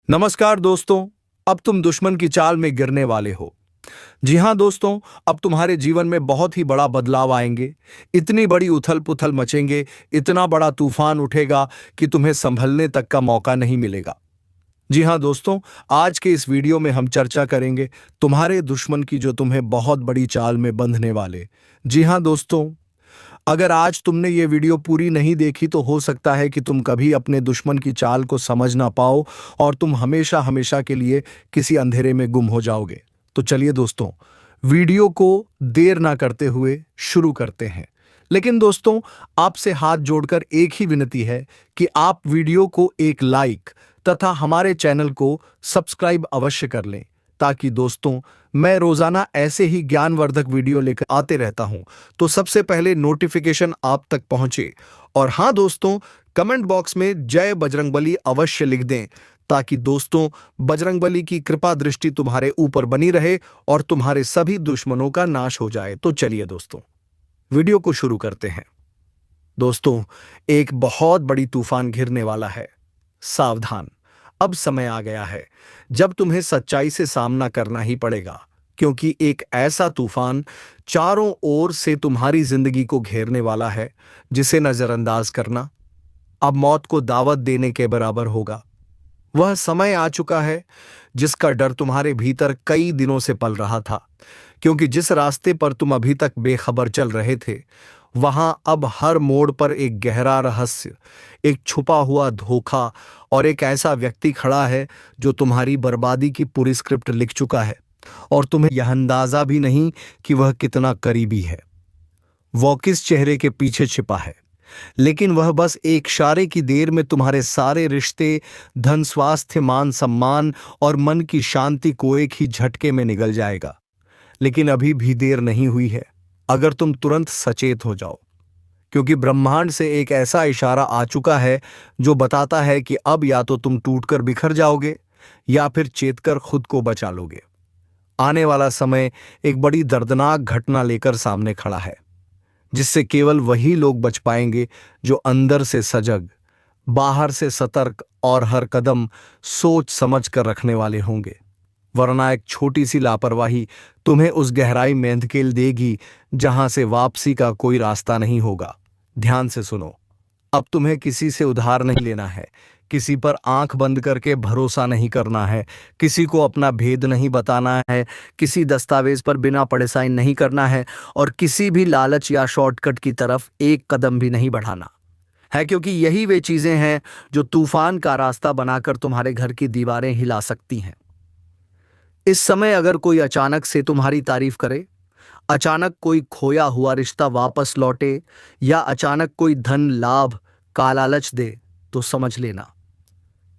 नमस्कार दोस्तों। अब तुम दुश्मन की चाल में गिरने वाले हो। जी हां दोस्तों, अब तुम्हारे जीवन में बहुत ही बड़ा बदलाव आएंगे। इतनी बड़ी उथल पुथल मचेंगे, इतना बड़ा तूफान उठेगा कि तुम्हें संभलने तक का मौका नहीं मिलेगा। जी हां दोस्तों, आज के इस वीडियो में हम चर्चा करेंगे तुम्हारे दुश्मन की, जो तुम्हें बहुत बड़ी चाल में बंधने वाले। जी हां दोस्तों, अगर आज तुमने ये वीडियो पूरी नहीं देखी तो हो सकता है कि तुम कभी अपने दुश्मन की चाल को समझ ना पाओ और तुम हमेशा हमेशा के लिए किसी अंधेरे में गुम हो जाओगे। तो चलिए दोस्तों, वीडियो को देर ना करते हुए शुरू करते हैं। लेकिन दोस्तों, आपसे हाथ जोड़कर एक ही विनती है कि आप वीडियो को एक लाइक तथा हमारे चैनल को सब्सक्राइब अवश्य कर लें, ताकि दोस्तों मैं रोजाना ऐसे ही ज्ञानवर्धक वीडियो लेकर आते रहता हूं तो सबसे पहले नोटिफिकेशन आप तक पहुंचे। और हां दोस्तों, कमेंट बॉक्स में जय बजरंगबली अवश्य लिख दें, ताकि दोस्तों बजरंगबली की कृपा दृष्टि तुम्हारे ऊपर बनी रहे और तुम्हारे सभी दुश्मनों का नाश हो जाए। तो चलिए दोस्तों, वीडियो को शुरू करते हैं। दोस्तों, एक बहुत बड़ी तूफान घिरने वाला है। सावधान, अब समय आ गया है जब तुम्हें सच्चाई से सामना करना ही पड़ेगा, क्योंकि एक ऐसा तूफान चारों ओर से तुम्हारी जिंदगी को घेरने वाला है जिसे नजरअंदाज करना अब मौत को दावत देने के बराबर होगा। वह समय आ चुका है जिसका डर तुम्हारे भीतर कई दिनों से पल रहा था, क्योंकि जिस रास्ते पर तुम अभी तक बेखबर चल रहे थे, वहां अब हर मोड़ पर एक गहरा रहस्य, एक छुपा हुआ धोखा और एक ऐसा व्यक्ति खड़ा है जो तुम्हारी बर्बादी की पूरी स्क्रिप्ट लिख चुका है, और तुम्हें यह अंदाजा भी नहीं कि वह कितना करीबी है। वह किस चेहरे के पीछे छिपा है, लेकिन वह बस एक इशारे की देर में तुम्हारे सारे रिश्ते, धन, स्वास्थ्य, मान सम्मान और मन की शांति को एक ही झटके में निगल जाएगा। लेकिन अभी भी देर नहीं हुई है अगर तुम तुरंत सचेत हो जाओ, क्योंकि ब्रह्मांड से एक ऐसा इशारा आ चुका है जो बताता है कि अब या तो तुम टूटकर बिखर जाओगे या फिर चेतकर खुद को बचा लोगे। आने वाला समय एक बड़ी दर्दनाक घटना लेकर सामने खड़ा है, जिससे केवल वही लोग बच पाएंगे जो अंदर से सजग, बाहर से सतर्क और हर कदम सोच समझ कर रखने वाले होंगे। वरना एक छोटी सी लापरवाही तुम्हें उस गहराई में धकेल देगी जहां से वापसी का कोई रास्ता नहीं होगा। ध्यान से सुनो, अब तुम्हें किसी से उधार नहीं लेना है, किसी पर आंख बंद करके भरोसा नहीं करना है, किसी को अपना भेद नहीं बताना है, किसी दस्तावेज पर बिना पढ़े साइन नहीं करना है, और किसी भी लालच या शॉर्टकट की तरफ एक कदम भी नहीं बढ़ाना है, क्योंकि यही वे चीजें हैं जो तूफान का रास्ता बनाकर तुम्हारे घर की दीवारें हिला सकती हैं। इस समय अगर कोई अचानक से तुम्हारी तारीफ करे, अचानक कोई खोया हुआ रिश्ता वापस लौटे, या अचानक कोई धन लाभ का लालच दे, तो समझ लेना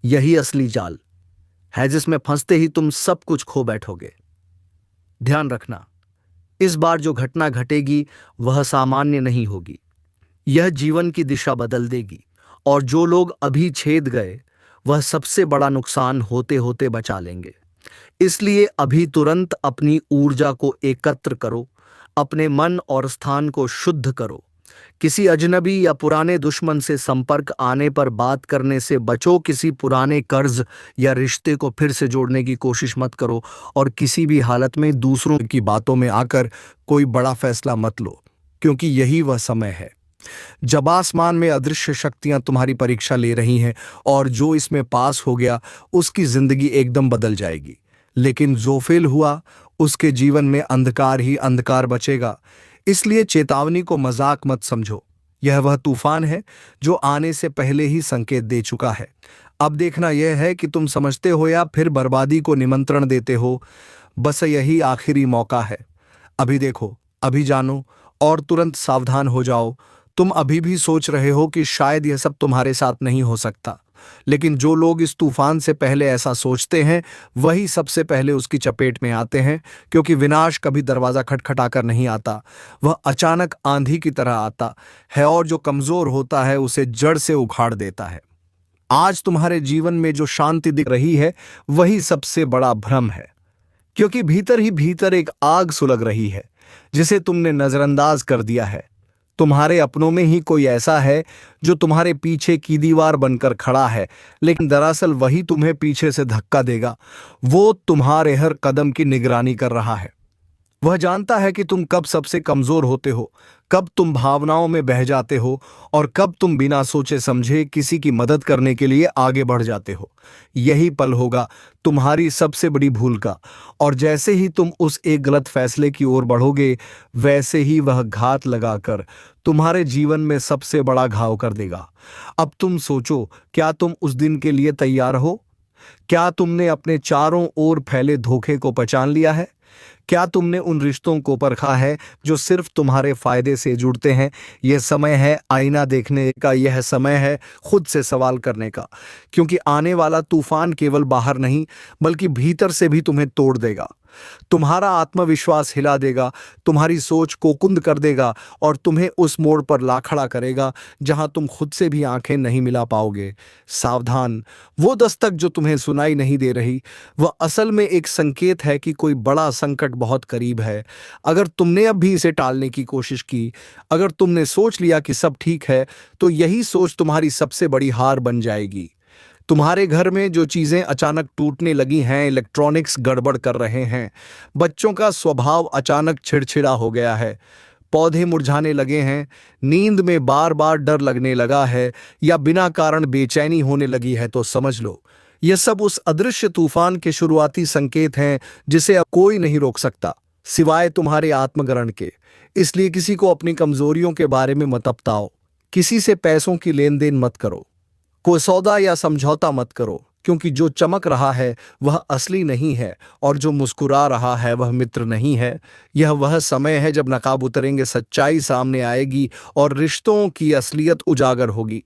यही असली जाल है जिसमें फंसते ही तुम सब कुछ खो बैठोगे। ध्यान रखना, इस बार जो घटना घटेगी वह सामान्य नहीं होगी। यह जीवन की दिशा बदल देगी, और जो लोग अभी छेद गए वह सबसे बड़ा नुकसान होते होते बचा लेंगे। इसलिए अभी तुरंत अपनी ऊर्जा को एकत्र करो, अपने मन और स्थान को शुद्ध करो। किसी अजनबी या पुराने दुश्मन से संपर्क आने पर बात करने से बचो, किसी पुराने कर्ज या रिश्ते को फिर से जोड़ने की कोशिश मत करो, और किसी भी हालत में दूसरों की बातों में आकर कोई बड़ा फैसला मत लो, क्योंकि यही वह समय है जब आसमान में अदृश्य शक्तियां तुम्हारी परीक्षा ले रही हैं, और जो इसमें पास हो गया उसकी जिंदगी एकदम बदल जाएगी, लेकिन जो फेल हुआ उसके जीवन में अंधकार ही अंधकार बचेगा। इसलिए चेतावनी को मजाक मत समझो, यह वह तूफान है जो आने से पहले ही संकेत दे चुका है। अब देखना यह है कि तुम समझते हो या फिर बर्बादी को निमंत्रण देते हो। बस यही आखिरी मौका है। अभी देखो, अभी जानो, और तुरंत सावधान हो जाओ। तुम अभी भी सोच रहे हो कि शायद यह सब तुम्हारे साथ नहीं हो सकता, लेकिन जो लोग इस तूफान से पहले ऐसा सोचते हैं वही सबसे पहले उसकी चपेट में आते हैं, क्योंकि विनाश कभी दरवाजा खटखटाकर नहीं आता, वह अचानक आंधी की तरह आता है, और जो कमजोर होता है उसे जड़ से उखाड़ देता है। आज तुम्हारे जीवन में जो शांति दिख रही है वही सबसे बड़ा भ्रम है, क्योंकि भीतर ही भीतर एक आग सुलग रही है जिसे तुमने नजरअंदाज कर दिया है। तुम्हारे अपनों में ही कोई ऐसा है जो तुम्हारे पीछे की दीवार बनकर खड़ा है, लेकिन दरअसल वही तुम्हें पीछे से धक्का देगा। वो तुम्हारे हर कदम की निगरानी कर रहा है। वह जानता है कि तुम कब सबसे कमजोर होते हो, कब तुम भावनाओं में बह जाते हो और कब तुम बिना सोचे समझे किसी की मदद करने के लिए आगे बढ़ जाते हो। यही पल होगा तुम्हारी सबसे बड़ी भूल का, और जैसे ही तुम उस एक गलत फैसले की ओर बढ़ोगे, वैसे ही वह घात लगाकर तुम्हारे जीवन में सबसे बड़ा घाव कर देगा। अब तुम सोचो, क्या तुम उस दिन के लिए तैयार हो? क्या तुमने अपने चारों ओर फैले धोखे को पहचान लिया है? क्या तुमने उन रिश्तों को परखा है जो सिर्फ तुम्हारे फायदे से जुड़ते हैं? यह समय है आईना देखने का, यह समय है खुद से सवाल करने का, क्योंकि आने वाला तूफान केवल बाहर नहीं बल्कि भीतर से भी तुम्हें तोड़ देगा। तुम्हारा आत्मविश्वास हिला देगा, तुम्हारी सोच को कुंद कर देगा और तुम्हें उस मोड़ पर ला खड़ा करेगा जहां तुम खुद से भी आंखें नहीं मिला पाओगे। सावधान, वो दस्तक जो तुम्हें सुनाई नहीं दे रही, वह असल में एक संकेत है कि कोई बड़ा संकट बहुत करीब है। अगर तुमने अब भी इसे टालने की कोशिश की, अगर तुमने सोच लिया कि सब ठीक है, तो यही सोच तुम्हारी सबसे बड़ी हार बन जाएगी। तुम्हारे घर में जो चीजें अचानक टूटने लगी हैं, इलेक्ट्रॉनिक्स गड़बड़ कर रहे हैं, बच्चों का स्वभाव अचानक चिड़चिड़ा हो गया है, पौधे मुरझाने लगे हैं, नींद में बार बार डर लगने लगा है या बिना कारण बेचैनी होने लगी है, तो समझ लो यह सब उस अदृश्य तूफान के शुरुआती संकेत हैं जिसे अब कोई नहीं रोक सकता सिवाय तुम्हारे आत्मग्रहण के। इसलिए किसी को अपनी कमजोरियों के बारे में मत बताओ, किसी से पैसों की लेन देन मत करो, कोई सौदा या समझौता मत करो, क्योंकि जो चमक रहा है वह असली नहीं है और जो मुस्कुरा रहा है वह मित्र नहीं है। यह वह समय है जब नकाब उतरेंगे, सच्चाई सामने आएगी और रिश्तों की असलियत उजागर होगी।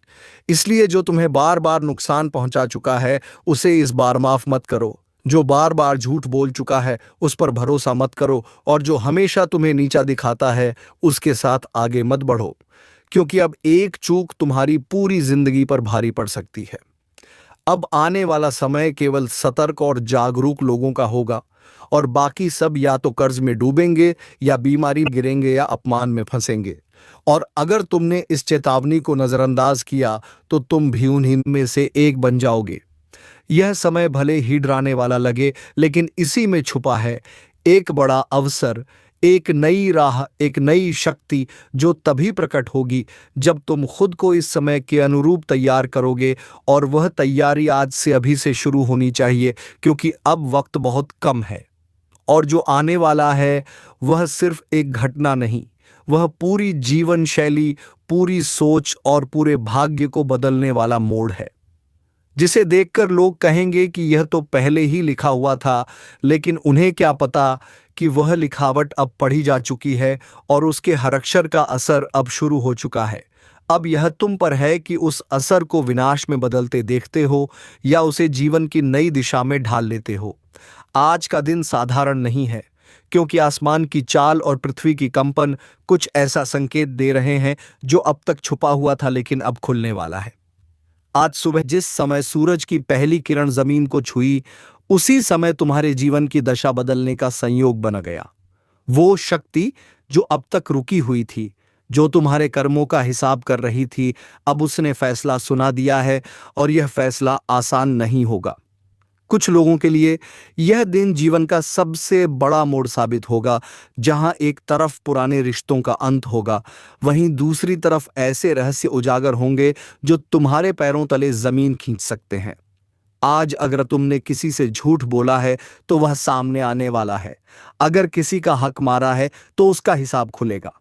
इसलिए जो तुम्हें बार बार नुकसान पहुंचा चुका है उसे इस बार माफ मत करो, जो बार बार झूठ बोल चुका है उस पर भरोसा मत करो, और जो हमेशा तुम्हें नीचा दिखाता है उसके साथ आगे मत बढ़ो, क्योंकि अब एक चूक तुम्हारी पूरी जिंदगी पर भारी पड़ सकती है। अब आने वाला समय केवल सतर्क और जागरूक लोगों का होगा, और बाकी सब या तो कर्ज में डूबेंगे या बीमारी में गिरेंगे या अपमान में फंसेंगे। और अगर तुमने इस चेतावनी को नजरअंदाज किया तो तुम भी उन्हीं में से एक बन जाओगे। यह समय भले ही डराने वाला लगे, लेकिन इसी में छुपा है एक बड़ा अवसर, एक नई राह, एक नई शक्ति जो तभी प्रकट होगी जब तुम खुद को इस समय के अनुरूप तैयार करोगे। और वह तैयारी आज से अभी से शुरू होनी चाहिए, क्योंकि अब वक्त बहुत कम है। और जो आने वाला है वह सिर्फ एक घटना नहीं, वह पूरी जीवन शैली, पूरी सोच और पूरे भाग्य को बदलने वाला मोड़ है, जिसे देखकर लोग कहेंगे कि यह तो पहले ही लिखा हुआ था। लेकिन उन्हें क्या पता कि वह लिखावट अब पढ़ी जा चुकी है और उसके हर अक्षर का असर अब शुरू हो चुका है। अब यह तुम पर है कि उस असर को विनाश में बदलते देखते हो या उसे जीवन की नई दिशा में ढाल लेते हो। आज का दिन साधारण नहीं है, क्योंकि आसमान की चाल और पृथ्वी की कंपन कुछ ऐसा संकेत दे रहे हैं जो अब तक छुपा हुआ था लेकिन अब खुलने वाला है। आज सुबह जिस समय सूरज की पहली किरण जमीन को छुई, उसी समय तुम्हारे जीवन की दशा बदलने का संयोग बन गया। वो शक्ति जो अब तक रुकी हुई थी, जो तुम्हारे कर्मों का हिसाब कर रही थी, अब उसने फैसला सुना दिया है, और यह फैसला आसान नहीं होगा। कुछ लोगों के लिए यह दिन जीवन का सबसे बड़ा मोड़ साबित होगा, जहां एक तरफ पुराने रिश्तों का अंत होगा, वहीं दूसरी तरफ ऐसे रहस्य उजागर होंगे जो तुम्हारे पैरों तले जमीन खींच सकते हैं। आज अगर तुमने किसी से झूठ बोला है तो वह सामने आने वाला है। अगर किसी का हक मारा है तो उसका हिसाब खुलेगा।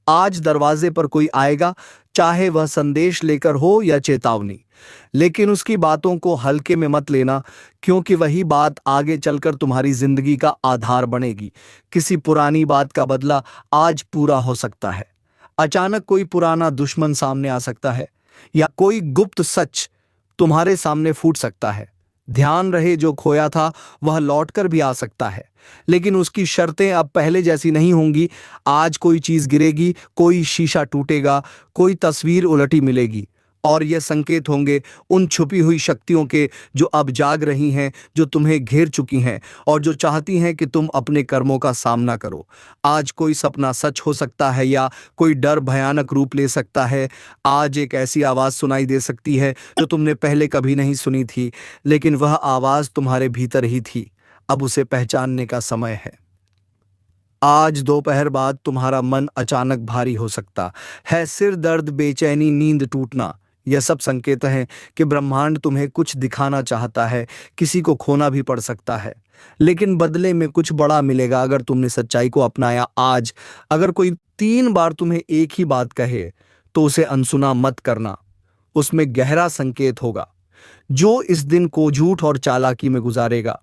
आज दरवाजे पर कोई आएगा, चाहे वह संदेश लेकर हो या चेतावनी, लेकिन उसकी बातों को हल्के में मत लेना, क्योंकि वही बात आगे चलकर तुम्हारी जिंदगी का आधार बनेगी। किसी पुरानी बात का बदला आज पूरा हो सकता है। अचानक कोई पुराना दुश्मन सामने आ सकता है, या कोई गुप्त सच तुम्हारे सामने फूट सकता है। ध्यान रहे, जो खोया था वह लौटकर भी आ सकता है, लेकिन उसकी शर्तें अब पहले जैसी नहीं होंगी। आज कोई चीज गिरेगी, कोई शीशा टूटेगा, कोई तस्वीर उलटी मिलेगी, और ये संकेत होंगे उन छुपी हुई शक्तियों के जो अब जाग रही हैं, जो तुम्हें घेर चुकी हैं और जो चाहती हैं कि तुम अपने कर्मों का सामना करो। आज कोई सपना सच हो सकता है या कोई डर भयानक रूप ले सकता है। आज एक ऐसी आवाज़ सुनाई दे सकती है जो तुमने पहले कभी नहीं सुनी थी, लेकिन वह आवाज़ तुम्हारे भीतर ही थी। अब उसे पहचानने का समय है। आज दोपहर बाद तुम्हारा मन अचानक भारी हो सकता है, सिर दर्द, बेचैनी, नींद टूटना, यह सब संकेत हैं कि ब्रह्मांड तुम्हें कुछ दिखाना चाहता है। किसी को खोना भी पड़ सकता है, लेकिन बदले में कुछ बड़ा मिलेगा अगर तुमने सच्चाई को अपनाया। आज अगर कोई 3 बार तुम्हें एक ही बात कहे तो उसे अनसुना मत करना। उसमें गहरा संकेत होगा। जो इस दिन को झूठ और चालाकी में गुजारेगा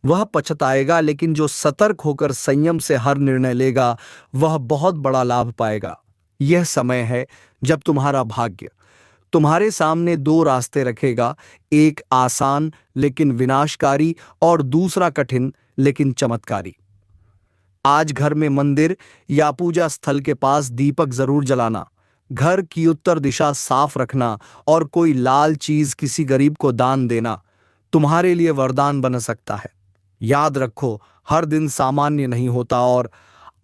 वह पछताएगा, लेकिन जो सतर्क होकर संयम से हर निर्णय लेगा वह बहुत बड़ा लाभ पाएगा। यह समय है जब तुम्हारा भाग्य तुम्हारे सामने 2 रास्ते रखेगा, एक आसान लेकिन विनाशकारी और दूसरा कठिन लेकिन चमत्कारी। आज घर में मंदिर या पूजा स्थल के पास दीपक जरूर जलाना, घर की उत्तर दिशा साफ रखना और कोई लाल चीज किसी गरीब को दान देना तुम्हारे लिए वरदान बन सकता है। याद रखो, हर दिन सामान्य नहीं होता और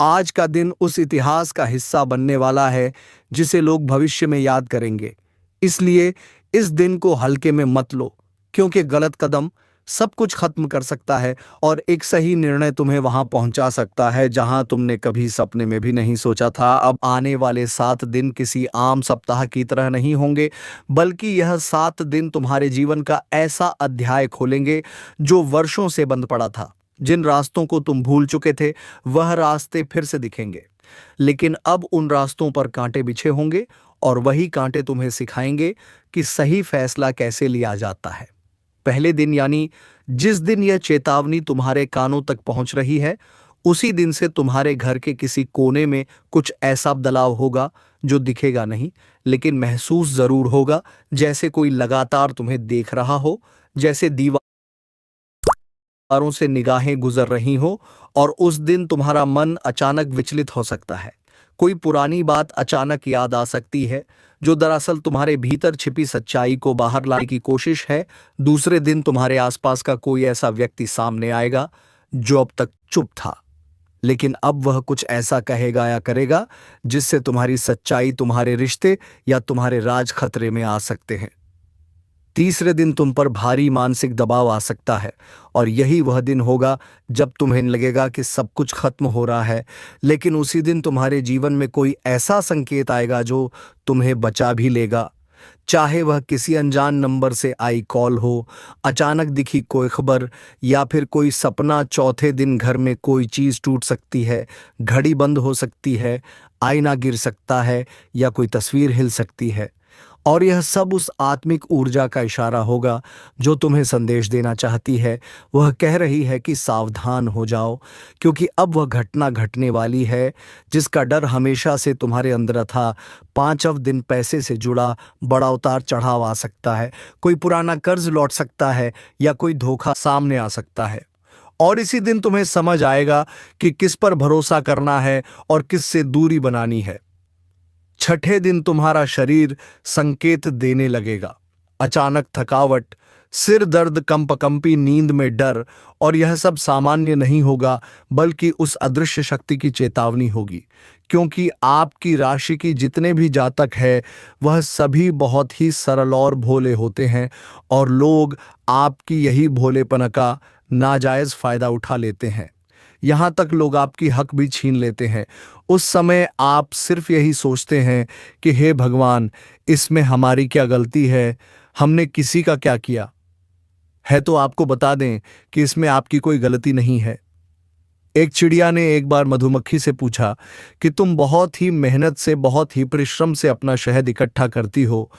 आज का दिन उस इतिहास का हिस्सा बनने वाला है जिसे लोग भविष्य में याद करेंगे। इसलिए इस दिन को हल्के में मत लो, क्योंकि गलत कदम सब कुछ खत्म कर सकता है और एक सही निर्णय तुम्हें वहां पहुंचा सकता है जहां तुमने कभी सपने में भी नहीं सोचा था। अब आने वाले 7 दिन किसी आम सप्ताह की तरह नहीं होंगे, बल्कि यह 7 दिन तुम्हारे जीवन का ऐसा अध्याय खोलेंगे जो वर्षों से बंद पड़ा था। जिन रास्तों को तुम भूल चुके थे वह रास्ते फिर से दिखेंगे, लेकिन अब उन रास्तों पर कांटे बिछे होंगे और वही कांटे तुम्हें सिखाएंगे कि सही फैसला कैसे लिया जाता है। पहले दिन यानी जिस दिन यह चेतावनी तुम्हारे कानों तक पहुंच रही है, उसी दिन से तुम्हारे घर के किसी कोने में कुछ ऐसा बदलाव होगा जो दिखेगा नहीं, लेकिन महसूस जरूर होगा। जैसे कोई लगातार तुम्हें देख रहा हो, जैसे दीवारों से निगाहें गुजर रही हो। और उस दिन तुम्हारा मन अचानक विचलित हो सकता है। कोई पुरानी बात अचानक याद आ सकती है जो दरअसल तुम्हारे भीतर छिपी सच्चाई को बाहर लाने की कोशिश है। दूसरे दिन तुम्हारे आसपास का कोई ऐसा व्यक्ति सामने आएगा जो अब तक चुप था, लेकिन अब वह कुछ ऐसा कहेगा या करेगा जिससे तुम्हारी सच्चाई, तुम्हारे रिश्ते या तुम्हारे राज खतरे में आ सकते हैं। तीसरे दिन तुम पर भारी मानसिक दबाव आ सकता है और यही वह दिन होगा जब तुम्हें लगेगा कि सब कुछ खत्म हो रहा है, लेकिन उसी दिन तुम्हारे जीवन में कोई ऐसा संकेत आएगा जो तुम्हें बचा भी लेगा। चाहे वह किसी अनजान नंबर से आई कॉल हो, अचानक दिखी कोई खबर या फिर कोई सपना। चौथे दिन घर में कोई चीज टूट सकती है, घड़ी बंद हो सकती है, आईना गिर सकता है या कोई तस्वीर हिल सकती है। और यह सब उस आत्मिक ऊर्जा का इशारा होगा जो तुम्हें संदेश देना चाहती है। वह कह रही है कि सावधान हो जाओ, क्योंकि अब वह घटना घटने वाली है जिसका डर हमेशा से तुम्हारे अंदर था। 5वें दिन पैसे से जुड़ा बड़ा उतार चढ़ाव आ सकता है, कोई पुराना कर्ज लौट सकता है या कोई धोखा सामने आ सकता है। और इसी दिन तुम्हें समझ आएगा कि किस पर भरोसा करना है और किस से दूरी बनानी है। छठे दिन तुम्हारा शरीर संकेत देने लगेगा, अचानक थकावट, सिर दर्द, कंपकंपी, नींद में डर। और यह सब सामान्य नहीं होगा, बल्कि उस अदृश्य शक्ति की चेतावनी होगी, क्योंकि आपकी राशि की जितने भी जातक है वह सभी बहुत ही सरल और भोले होते हैं और लोग आपकी यही भोलेपन का नाजायज फायदा उठा लेते हैं। यहाँ तक लोग आपकी हक भी छीन लेते हैं। उस समय आप सिर्फ यही सोचते हैं कि हे भगवान, इसमें हमारी क्या गलती है, हमने किसी का क्या किया है। तो आपको बता दें कि इसमें आपकी कोई गलती नहीं है। एक चिड़िया ने एक बार मधुमक्खी से पूछा कि तुम बहुत ही मेहनत से, बहुत ही परिश्रम से अपना शहद इकट्ठा करती हो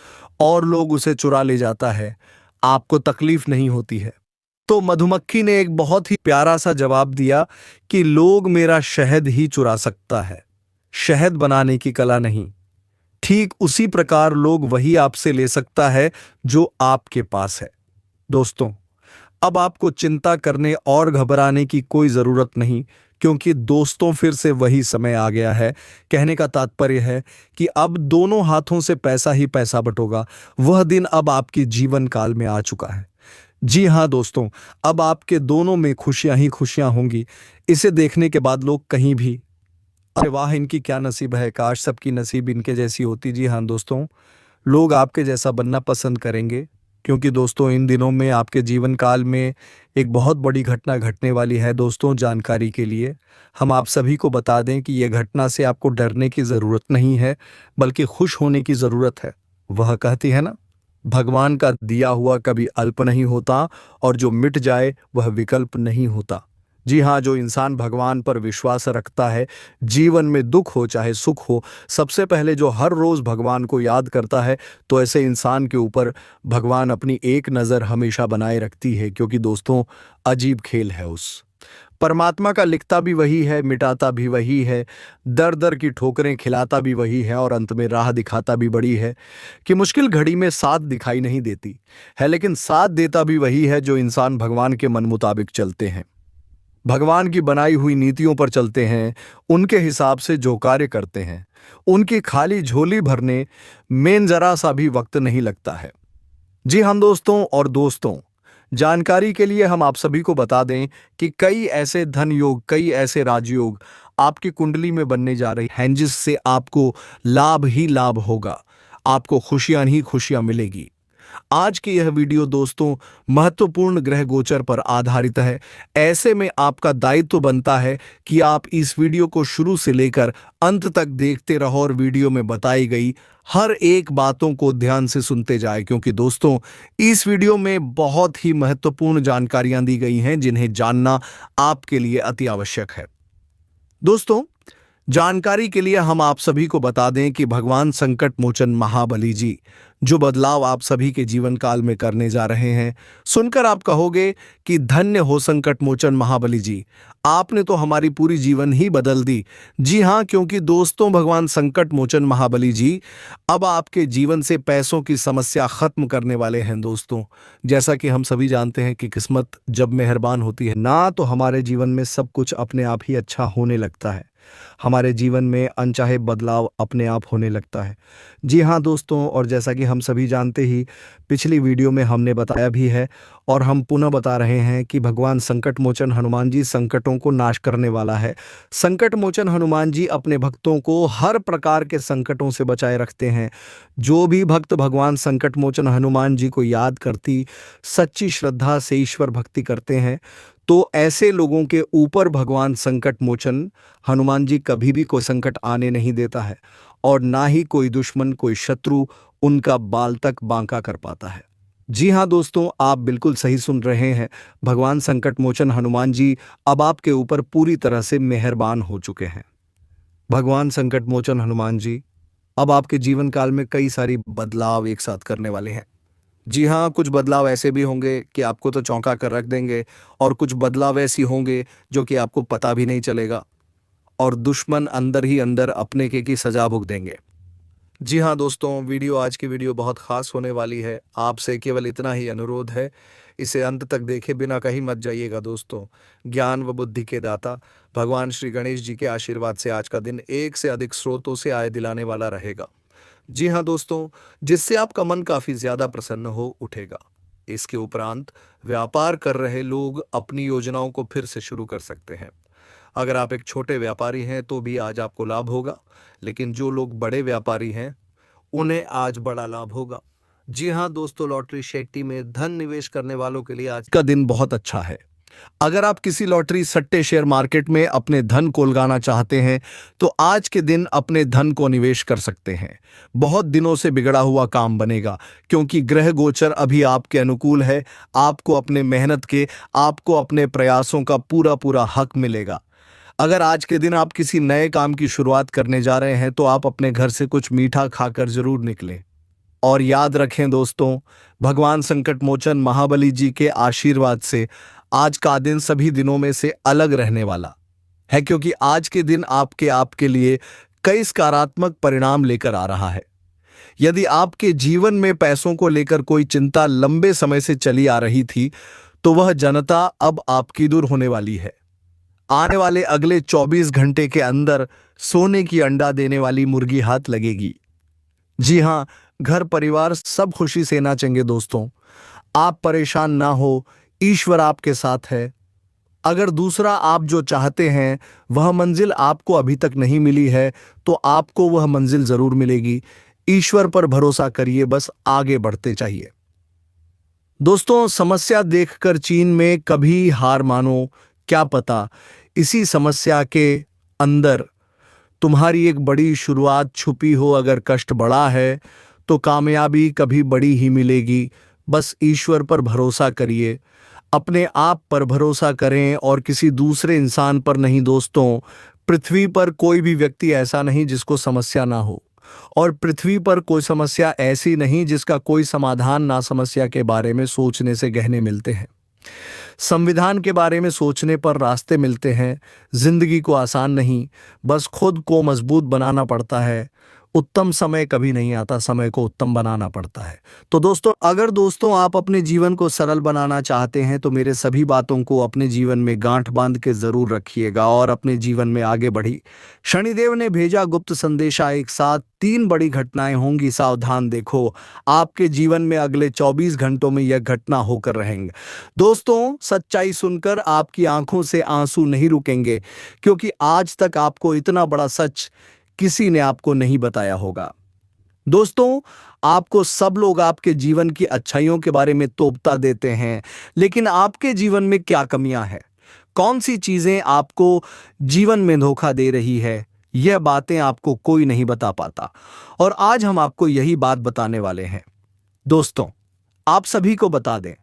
और लोग उसे चुरा ले जाता है, आपको तकलीफ नहीं होती है? तो मधुमक्खी ने एक बहुत ही प्यारा सा जवाब दिया कि लोग मेरा शहद ही चुरा सकता है, शहद बनाने की कला नहीं। ठीक उसी प्रकार लोग वही आपसे ले सकता है जो आपके पास है। दोस्तों, अब आपको चिंता करने और घबराने की कोई जरूरत नहीं। क्योंकि दोस्तों फिर से वही समय आ गया है। कहने का तात्पर्य है कि अब दोनों हाथों से पैसा ही पैसा बटोगा। वह दिन अब आपके जीवन काल में आ चुका है। जी हाँ दोस्तों, अब आपके दोनों में खुशियां ही खुशियां होंगी। इसे देखने के बाद लोग कहीं भी, अरे वाह इनकी क्या नसीब है, काश सबकी नसीब इनके जैसी होती। जी हाँ दोस्तों, लोग आपके जैसा बनना पसंद करेंगे, क्योंकि दोस्तों इन दिनों में आपके जीवन काल में एक बहुत बड़ी घटना घटने वाली है। दोस्तों जानकारी के लिए हम आप सभी को बता दें कि यह घटना से आपको डरने की ज़रूरत नहीं है, बल्कि खुश होने की ज़रूरत है। वह कहती है ना, भगवान का दिया हुआ कभी अल्प नहीं होता, और जो मिट जाए वह विकल्प नहीं होता। जी हाँ, जो इंसान भगवान पर विश्वास रखता है, जीवन में दुख हो चाहे सुख हो, सबसे पहले जो हर रोज भगवान को याद करता है, तो ऐसे इंसान के ऊपर भगवान अपनी एक नज़र हमेशा बनाए रखती है। क्योंकि दोस्तों अजीब खेल है उस परमात्मा का, लिखता भी वही है, मिटाता भी वही है, दर दर की ठोकरें खिलाता भी वही है, और अंत में राह दिखाता भी बड़ी है। कि मुश्किल घड़ी में साथ दिखाई नहीं देती है, लेकिन साथ देता भी वही है जो इंसान भगवान के मन मुताबिक चलते हैं, भगवान की बनाई हुई नीतियों पर चलते हैं, उनके हिसाब से जो कार्य करते हैं, उनकी खाली झोली भरने में जरा सा भी वक्त नहीं लगता है। जी हम दोस्तों, और दोस्तों जानकारी के लिए हम आप सभी को बता दें कि कई ऐसे धन योग, कई ऐसे राजयोग आपकी कुंडली में बनने जा रही हैं, जिससे आपको लाभ ही लाभ होगा, आपको खुशियां ही खुशियां मिलेगी। आज की यह वीडियो दोस्तों महत्वपूर्ण ग्रह गोचर पर आधारित है। ऐसे में आपका दायित्व बनता है कि आप इस वीडियो को शुरू से लेकर अंत तक देखते रहो, और वीडियो में बताई गई हर एक बातों को ध्यान से सुनते जाए, क्योंकि दोस्तों इस वीडियो में बहुत ही महत्वपूर्ण जानकारियां दी गई हैं, जिन्हें जानना आपके लिए अति आवश्यक है। दोस्तों जानकारी के लिए हम आप सभी को बता दें कि भगवान संकट मोचन महाबली जी जो बदलाव आप सभी के जीवन काल में करने जा रहे हैं, सुनकर आप कहोगे कि धन्य हो संकट मोचन महाबली जी, आपने तो हमारी पूरी जीवन ही बदल दी। जी हाँ, क्योंकि दोस्तों भगवान संकट मोचन महाबली जी अब आपके जीवन से पैसों की समस्या खत्म करने वाले हैं। दोस्तों जैसा कि हम सभी जानते हैं कि किस्मत जब मेहरबान होती है ना, तो हमारे जीवन में सब कुछ अपने आप ही अच्छा होने लगता है, हमारे जीवन में अनचाहे बदलाव अपने आप होने लगता है। जी हाँ दोस्तों, और जैसा कि हम सभी जानते ही पिछली वीडियो में हमने बताया भी है, और हम पुनः बता रहे हैं कि भगवान संकट मोचन हनुमान जी संकटों को नाश करने वाला है। संकट मोचन हनुमान जी अपने भक्तों को हर प्रकार के संकटों से बचाए रखते हैं। जो भी भक्त भगवान संकट मोचन हनुमान जी को याद करती, सच्ची श्रद्धा से ईश्वर भक्ति करते हैं, तो ऐसे लोगों के ऊपर भगवान संकट मोचन हनुमान जी कभी भी कोई संकट आने नहीं देता है, और ना ही कोई दुश्मन, कोई शत्रु उनका बाल तक बांका कर पाता है। जी हाँ दोस्तों, आप बिल्कुल सही सुन रहे हैं, भगवान संकट मोचन हनुमान जी अब आपके ऊपर पूरी तरह से मेहरबान हो चुके हैं। भगवान संकट मोचन हनुमान जी अब आपके जीवन काल में कई सारी बदलाव एक साथ करने वाले हैं। जी हाँ, कुछ बदलाव ऐसे भी होंगे कि आपको तो चौंका कर रख देंगे, और कुछ बदलाव ऐसी होंगे जो कि आपको पता भी नहीं चलेगा, और दुश्मन अंदर ही अंदर अपने की सजा भुगत देंगे। जी हाँ दोस्तों, आज की वीडियो बहुत खास होने वाली है। आपसे केवल इतना ही अनुरोध है, इसे अंत तक देखे बिना कहीं मत जाइएगा। दोस्तों ज्ञान व बुद्धि के दाता भगवान श्री गणेश जी के आशीर्वाद से आज का दिन एक से अधिक स्रोतों से आय दिलाने वाला रहेगा। जी हाँ दोस्तों, जिससे आपका मन काफी ज्यादा प्रसन्न हो उठेगा। इसके उपरांत व्यापार कर रहे लोग अपनी योजनाओं को फिर से शुरू कर सकते हैं। अगर आप एक छोटे व्यापारी हैं तो भी आज आपको लाभ होगा, लेकिन जो लोग बड़े व्यापारी हैं उन्हें आज बड़ा लाभ होगा। जी हाँ दोस्तों, लॉटरी शेट्टी में धन निवेश करने वालों के लिए आज का दिन बहुत अच्छा है। अगर आप किसी लॉटरी सट्टे शेयर मार्केट में अपने धन को लगाना चाहते हैं, तो आज के दिन अपने धन को निवेश कर सकते हैं। बहुत दिनों से बिगड़ा हुआ काम बनेगा, क्योंकि ग्रह गोचर अभी आपके अनुकूल है। आपको अपने मेहनत के, आपको अपने प्रयासों का पूरा पूरा हक मिलेगा। अगर आज के दिन आप किसी नए काम की शुरुआत करने जा रहे हैं, तो आप अपने घर से कुछ मीठा खाकर जरूर निकलें। और याद रखें दोस्तों, भगवान संकट मोचन महाबली जी के आशीर्वाद से आज का दिन सभी दिनों में से अलग रहने वाला है, क्योंकि आज के दिन आपके लिए कई सकारात्मक परिणाम लेकर आ रहा है। यदि आपके जीवन में पैसों को लेकर कोई चिंता लंबे समय से चली आ रही थी, तो वह जनता अब आपकी दूर होने वाली है। आने वाले अगले 24 घंटे के अंदर सोने की अंडा देने वाली मुर्गी हाथ लगेगी। जी हाँ, घर परिवार सब खुशी से नाचेंगे दोस्तों। आप परेशान ना हो, ईश्वर आपके साथ है। अगर दूसरा आप जो चाहते हैं वह मंजिल आपको अभी तक नहीं मिली है तो आपको वह मंजिल जरूर मिलेगी। ईश्वर पर भरोसा करिए, बस आगे बढ़ते चाहिए। दोस्तों, समस्या देखकर चीन में कभी हार मानो, क्या पता इसी समस्या के अंदर तुम्हारी एक बड़ी शुरुआत छुपी हो। अगर कष्ट बड़ा है तो कामयाबी कभी बड़ी ही मिलेगी। बस ईश्वर पर भरोसा करिए, अपने आप पर भरोसा करें और किसी दूसरे इंसान पर नहीं। दोस्तों, पृथ्वी पर कोई भी व्यक्ति ऐसा नहीं जिसको समस्या ना हो, और पृथ्वी पर कोई समस्या ऐसी नहीं जिसका कोई समाधान ना समस्या के बारे में सोचने से गहने मिलते हैं। संविधान के बारे में सोचने पर रास्ते मिलते हैं। जिंदगी को आसान नहीं, बस खुद को मजबूत बनाना पड़ता है। उत्तम समय कभी नहीं आता, समय को उत्तम बनाना पड़ता है। तो दोस्तों, अगर दोस्तों आप अपने जीवन को सरल बनाना चाहते हैं तो मेरे सभी बातों को अपने जीवन में गांठ बांध के जरूर रखिएगा और अपने जीवन में आगे बढ़ी। शनिदेव ने भेजा गुप्त संदेशा, एक साथ 3 बड़ी घटनाएं होंगी, सावधान देखो। आपके जीवन में अगले 24 घंटों में यह घटना होकर रहेंगे। दोस्तों, सच्चाई सुनकर आपकी आंखों से आंसू नहीं रुकेंगे, क्योंकि आज तक आपको इतना बड़ा सच किसी ने आपको नहीं बताया होगा। दोस्तों, आपको सब लोग आपके जीवन की अच्छाइयों के बारे में तोबता देते हैं, लेकिन आपके जीवन में क्या कमियां हैं, कौन सी चीजें आपको जीवन में धोखा दे रही है, यह बातें आपको कोई नहीं बता पाता। और आज हम आपको यही बात बताने वाले हैं। दोस्तों, आप सभी को बता दें,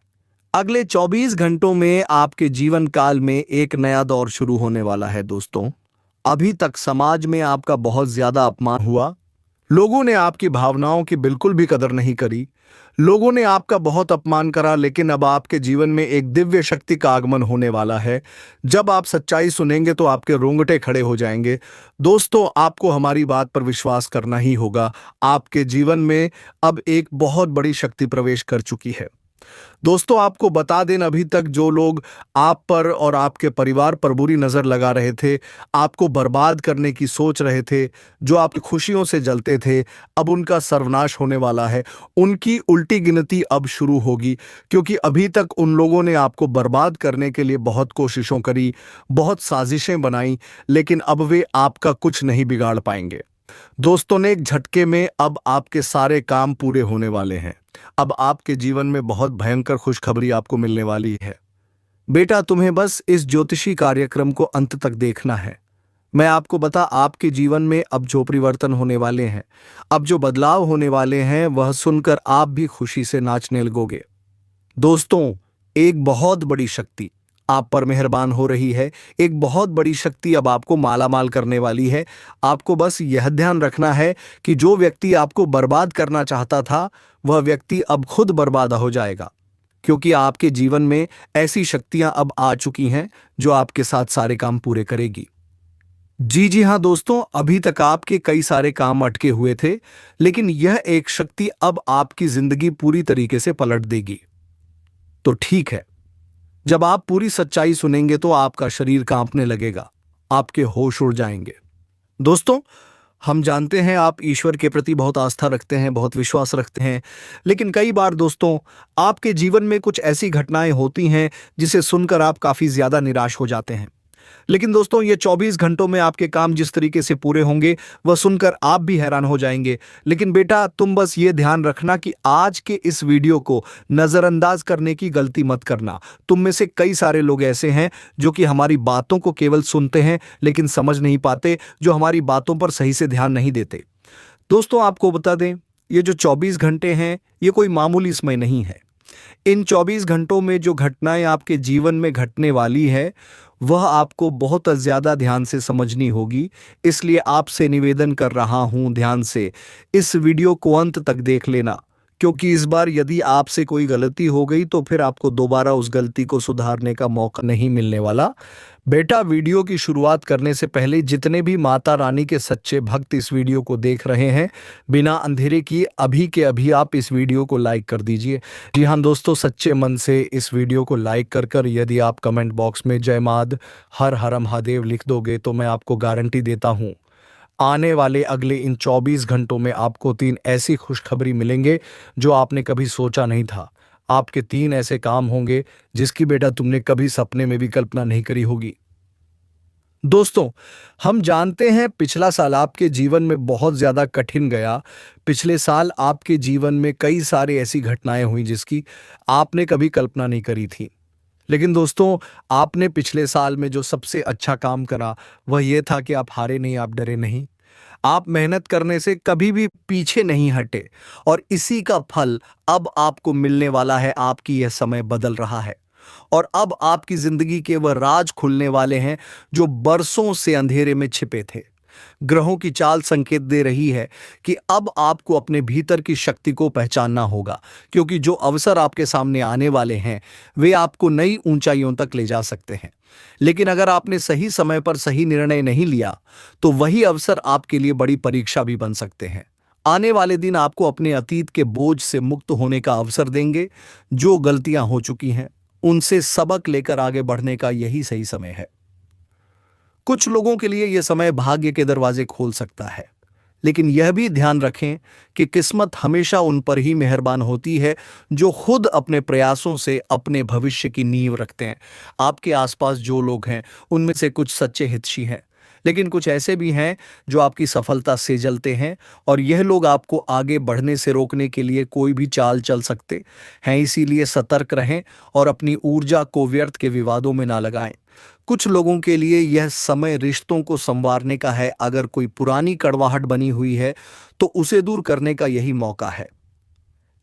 अगले 24 घंटों में आपके जीवन काल में एक नया दौर शुरू होने वाला है। दोस्तों, अभी तक समाज में आपका बहुत ज्यादा अपमान हुआ, लोगों ने आपकी भावनाओं की बिल्कुल भी कदर नहीं करी, लोगों ने आपका बहुत अपमान करा, लेकिन अब आपके जीवन में एक दिव्य शक्ति का आगमन होने वाला है। जब आप सच्चाई सुनेंगे तो आपके रोंगटे खड़े हो जाएंगे। दोस्तों, आपको हमारी बात पर विश्वास करना ही होगा। आपके जीवन में अब एक बहुत बड़ी शक्ति प्रवेश कर चुकी है। दोस्तों, आपको बता दें, अभी तक जो लोग आप पर और आपके परिवार पर बुरी नजर लगा रहे थे, आपको बर्बाद करने की सोच रहे थे, जो आपकी खुशियों से जलते थे, अब उनका सर्वनाश होने वाला है। उनकी उल्टी गिनती अब शुरू होगी, क्योंकि अभी तक उन लोगों ने आपको बर्बाद करने के लिए बहुत कोशिशों करी, बहुत साजिशें बनाई, लेकिन अब वे आपका कुछ नहीं बिगाड़ पाएंगे। दोस्तों ने एक झटके में अब आपके सारे काम पूरे होने वाले हैं। अब आपके जीवन में बहुत भयंकर खुशखबरी आपको मिलने वाली है। बेटा, तुम्हें बस इस ज्योतिषी कार्यक्रम को अंत तक देखना है। मैं आपको बता, आपके जीवन में अब जो परिवर्तन होने वाले हैं, अब जो बदलाव होने वाले हैं, वह सुनकर आप भी खुशी से नाचने लगोगे। दोस्तों, एक बहुत बड़ी शक्ति आप पर मेहरबान हो रही है। एक बहुत बड़ी शक्ति अब आपको मालामाल करने वाली है। आपको बस यह ध्यान रखना है कि जो व्यक्ति आपको बर्बाद करना चाहता था, वह व्यक्ति अब खुद बर्बाद हो जाएगा, क्योंकि आपके जीवन में ऐसी शक्तियां अब आ चुकी हैं जो आपके साथ सारे काम पूरे करेगी। जी हाँ दोस्तों, अभी तक आपके कई सारे काम अटके हुए थे, लेकिन यह एक शक्ति अब आपकी जिंदगी पूरी तरीके से पलट देगी। तो ठीक है, जब आप पूरी सच्चाई सुनेंगे तो आपका शरीर कांपने लगेगा, आपके होश उड़ जाएंगे। दोस्तों, हम जानते हैं आप ईश्वर के प्रति बहुत आस्था रखते हैं, बहुत विश्वास रखते हैं, लेकिन कई बार दोस्तों आपके जीवन में कुछ ऐसी घटनाएं होती हैं जिसे सुनकर आप काफी ज्यादा निराश हो जाते हैं। लेकिन दोस्तों, ये 24 घंटों में आपके काम जिस तरीके से पूरे होंगे, वह सुनकर आप भी हैरान हो जाएंगे। लेकिन बेटा, तुम बस ये ध्यान रखना कि आज के इस वीडियो को नजरअंदाज करने की गलती मत करना। तुम में से कई सारे लोग ऐसे हैं जो कि हमारी बातों को केवल सुनते हैं लेकिन समझ नहीं पाते, जो हमारी बातों पर सही से ध्यान नहीं देते। दोस्तों, आपको बता दें, ये जो 24 घंटे हैं, ये कोई मामूली समय नहीं है। इन 24 घंटों में जो घटनाएं आपके जीवन में घटने वाली है, वह आपको बहुत ज्यादा ध्यान से समझनी होगी। इसलिए आपसे निवेदन कर रहा हूं, ध्यान से इस वीडियो को अंत तक देख लेना, क्योंकि इस बार यदि आपसे कोई गलती हो गई तो फिर आपको दोबारा उस गलती को सुधारने का मौका नहीं मिलने वाला। बेटा, वीडियो की शुरुआत करने से पहले जितने भी माता रानी के सच्चे भक्त इस वीडियो को देख रहे हैं, बिना अंधेरे किए अभी के अभी आप इस वीडियो को लाइक कर दीजिए। जी हाँ दोस्तों, सच्चे मन से इस वीडियो को लाइक कर यदि आप कमेंट बॉक्स में जय माद हर हर महादेव लिख दोगे तो मैं आपको गारंटी देता हूँ, आने वाले अगले इन 24 घंटों में आपको 3 ऐसी खुशखबरी मिलेंगे जो आपने कभी सोचा नहीं था। आपके 3 ऐसे काम होंगे जिसकी बेटा तुमने कभी सपने में भी कल्पना नहीं करी होगी। दोस्तों, हम जानते हैं पिछला साल आपके जीवन में बहुत ज्यादा कठिन गया। पिछले साल आपके जीवन में कई सारी ऐसी घटनाएं हुई जिसकी आपने कभी कल्पना नहीं करी थी। लेकिन दोस्तों, आपने पिछले साल में जो सबसे अच्छा काम करा वह यह था कि आप हारे नहीं, आप डरे नहीं। आप मेहनत करने से कभी भी पीछे नहीं हटे और इसी का फल अब आपको मिलने वाला है। आपकी यह समय बदल रहा है और अब आपकी जिंदगी के वह राज खुलने वाले हैं जो बरसों से अंधेरे में छिपे थे। ग्रहों की चाल संकेत दे रही है कि अब आपको अपने भीतर की शक्ति को पहचानना होगा, क्योंकि जो अवसर आपके सामने आने वाले हैं वे आपको नई ऊंचाइयों तक ले जा सकते हैं। लेकिन अगर आपने सही समय पर सही निर्णय नहीं लिया तो वही अवसर आपके लिए बड़ी परीक्षा भी बन सकते हैं। आने वाले दिन आपको अपने अतीत के बोझ से मुक्त होने का अवसर देंगे। जो गलतियां हो चुकी हैं उनसे सबक लेकर आगे बढ़ने का यही सही समय है। कुछ लोगों के लिए यह समय भाग्य के दरवाजे खोल सकता है, लेकिन यह भी ध्यान रखें कि किस्मत हमेशा उन पर ही मेहरबान होती है जो खुद अपने प्रयासों से अपने भविष्य की नींव रखते हैं। आपके आसपास जो लोग हैं उनमें से कुछ सच्चे हितैषी हैं, लेकिन कुछ ऐसे भी हैं जो आपकी सफलता से जलते हैं और यह लोग आपको आगे बढ़ने से रोकने के लिए कोई भी चाल चल सकते हैं। इसीलिए सतर्क रहें और अपनी ऊर्जा को व्यर्थ के विवादों में ना लगाएं। कुछ लोगों के लिए यह समय रिश्तों को संवारने का है। अगर कोई पुरानी कड़वाहट बनी हुई है तो उसे दूर करने का यही मौका है।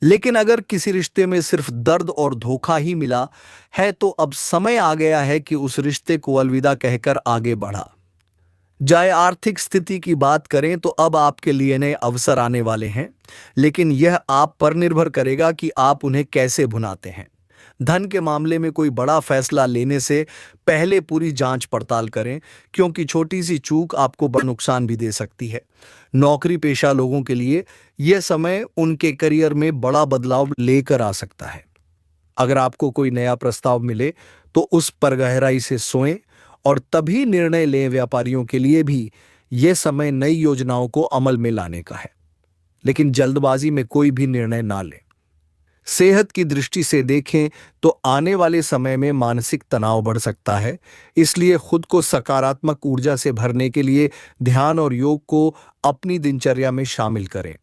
लेकिन अगर किसी रिश्ते में सिर्फ दर्द और धोखा ही मिला है तो अब समय आ गया है कि उस रिश्ते को अलविदा कहकर आगे बढ़ा जाए। आर्थिक स्थिति की बात करें तो अब आपके लिए नए अवसर आने वाले हैं, लेकिन यह आप पर निर्भर करेगा कि आप उन्हें कैसे भुनाते हैं। धन के मामले में कोई बड़ा फैसला लेने से पहले पूरी जांच पड़ताल करें, क्योंकि छोटी सी चूक आपको बड़ा नुकसान भी दे सकती है। नौकरी पेशा लोगों के लिए यह समय उनके करियर में बड़ा बदलाव लेकर आ सकता है। अगर आपको कोई नया प्रस्ताव मिले तो उस पर गहराई से सोएं और तभी निर्णय लें। व्यापारियों के लिए भी यह समय नई योजनाओं को अमल में लाने का है, लेकिन जल्दबाजी में कोई भी निर्णय ना लें। सेहत की दृष्टि से देखें तो आने वाले समय में मानसिक तनाव बढ़ सकता है, इसलिए खुद को सकारात्मक ऊर्जा से भरने के लिए ध्यान और योग को अपनी दिनचर्या में शामिल करें।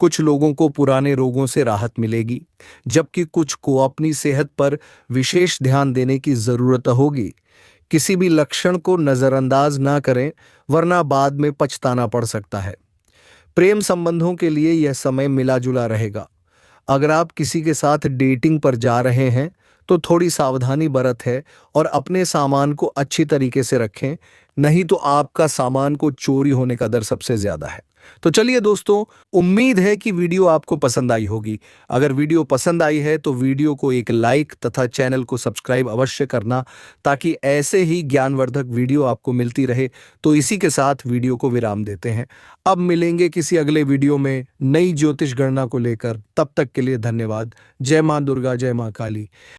कुछ लोगों को पुराने रोगों से राहत मिलेगी, जबकि कुछ को अपनी सेहत पर विशेष ध्यान देने की जरूरत होगी। किसी भी लक्षण को नजरअंदाज ना करें, वरना बाद में पछताना पड़ सकता है। प्रेम संबंधों के लिए यह समय मिला जुला रहेगा। अगर आप किसी के साथ डेटिंग पर जा रहे हैं तो थोड़ी सावधानी बरत है और अपने सामान को अच्छी तरीके से रखें, नहीं तो आपका सामान को चोरी होने का डर सबसे ज्यादा है। तो चलिए दोस्तों, उम्मीद है कि वीडियो आपको पसंद आई होगी। अगर वीडियो पसंद आई है तो वीडियो को एक लाइक तथा चैनल को सब्सक्राइब अवश्य करना, ताकि ऐसे ही ज्ञानवर्धक वीडियो आपको मिलती रहे। तो इसी के साथ वीडियो को विराम देते हैं। अब मिलेंगे किसी अगले वीडियो में नई ज्योतिष गणना को लेकर। तब तक के लिए धन्यवाद। जय मां दुर्गा, जय मां काली।